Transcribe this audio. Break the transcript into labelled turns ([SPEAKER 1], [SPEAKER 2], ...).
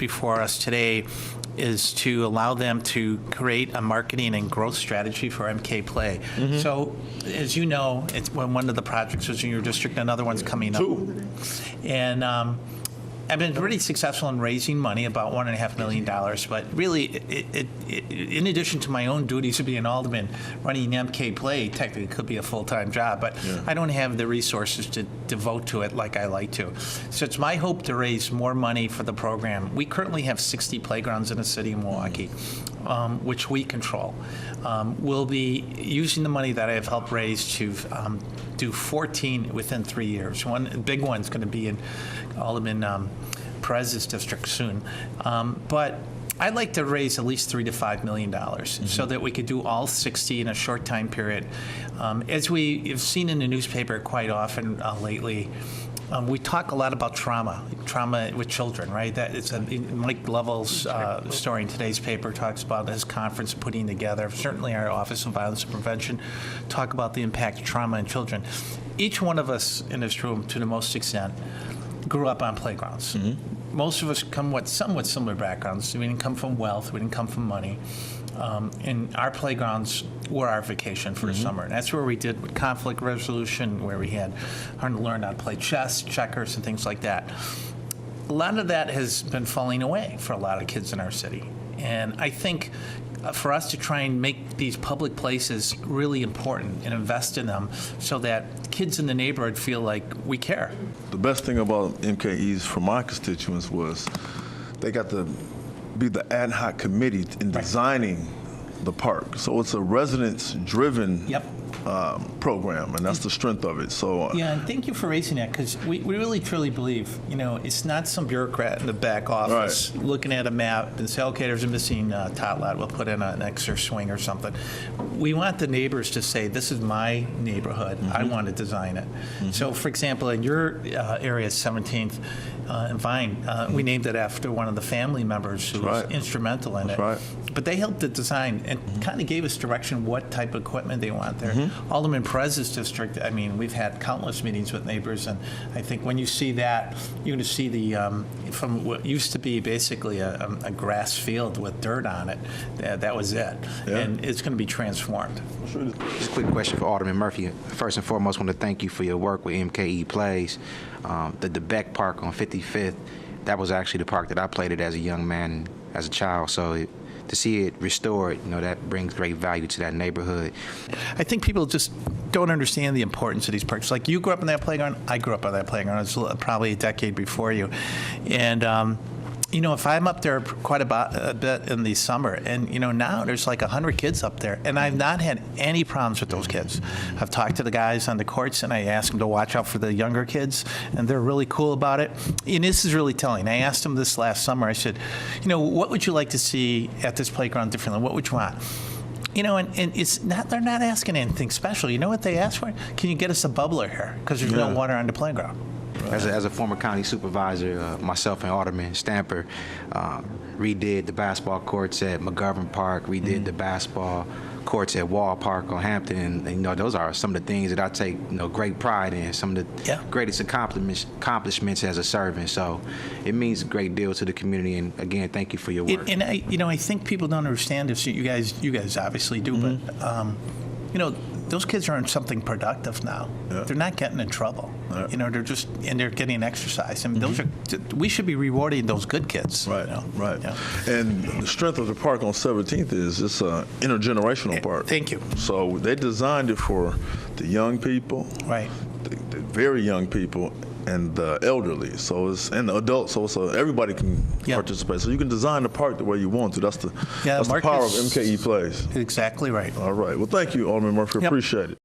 [SPEAKER 1] before us today is to allow them to create a marketing and growth strategy for MKE Play. So, as you know, it's one of the projects was in your district, another one's coming up. And I've been pretty successful in raising money, about $1.5 million, but really, in addition to my own duties of being an alderman, running MKE Play technically could be a full-time job, but I don't have the resources to devote to it like I like to. So it's my hope to raise more money for the program. We currently have 60 playgrounds in the city of Milwaukee, which we control. We'll be using the money that I've helped raise to do 14 within 3 years. One big one's going to be in Alderman Perez's district soon. But I'd like to raise at least $3 to $5 million so that we could do all 60 in a short time period. As we have seen in the newspaper quite often lately, we talk a lot about trauma with children, right? That it's Mike Lovell's story in today's paper talks about his conference putting together. Certainly our Office of Violence and Prevention talk about the impact of trauma in children. Each one of us in this room, to the most extent, grew up on playgrounds. Most of us come with somewhat similar backgrounds. We didn't come from wealth. We didn't come from money. And our playgrounds were our vacation for the summer. And that's where we did conflict resolution, where we had learned how to play chess, checkers, and things like that. A lot of that has been falling away for a lot of kids in our city. And I think for us to try and make these public places really important and invest in them so that kids in the neighborhood feel like we care.
[SPEAKER 2] The best thing about MKEs for my constituents was they got to be the ad hoc committee in designing the park. So it's a residents-driven program, and that's the strength of it. So
[SPEAKER 1] yeah, and thank you for raising that, because we really truly believe, it's not some bureaucrat in the back office looking at a map and say, okay, there's a missing tot lot, we'll put in an extra swing or something. We want the neighbors to say, this is my neighborhood, I want to design it. So for example, in your area, 17th and Vine, we named it after one of the family members who was instrumental in it. But they helped the design and kind of gave us direction what type of equipment they want there. Alderman Perez's district, I mean, we've had countless meetings with neighbors, and I think when you see that, you're going to see the, from what used to be basically a grass field with dirt on it, that was it. And it's going to be transformed.
[SPEAKER 3] Just a quick question for Alderman Murphy. First and foremost, I want to thank you for your work with MKE Plays. The DeBeck Park on 55th, that was actually the park that I played at as a young man, as a child. So to see it restored, that brings great value to that neighborhood.
[SPEAKER 1] I think people just don't understand the importance of these parks. Like, you grew up in that playground, I grew up on that playground. It was probably a decade before you. And if I'm up there quite a bit in the summer, and now there's like 100 kids up there, and I've not had any problems with those kids. I've talked to the guys on the courts, and I asked them to watch out for the younger kids, and they're really cool about it. And this is really telling. I asked them this last summer, I said, what would you like to see at this playground differently? What would you want? And it's not, they're not asking anything special. You know what they asked for? Can you get us a bubbler here? Because there's no water on the playground.
[SPEAKER 3] As a former county supervisor, myself and Alderman Stamper redid the basketball courts at McGovern Park, redid the basketball courts at Wall Park on Hampton, and those are some of the things that I take great pride in, some of the greatest accomplishments as a servant. So it means a great deal to the community, and again, thank you for your work.
[SPEAKER 1] And I think people don't understand this. You guys obviously do, but those kids are in something productive now. They're not getting in trouble. They're getting exercise. I mean, those are, we should be rewarding those good kids.
[SPEAKER 2] And the strength of the park on 17th is it's an intergenerational park.
[SPEAKER 1] Thank you.
[SPEAKER 2] So they designed it for the young people, the very young people, and the elderly, and the adults, so everybody can participate. So you can design the park the way you want to. That's the power of MKE Plays.
[SPEAKER 1] Exactly right.
[SPEAKER 2] All right. Well, thank you, Alderman Murphy. Appreciate it.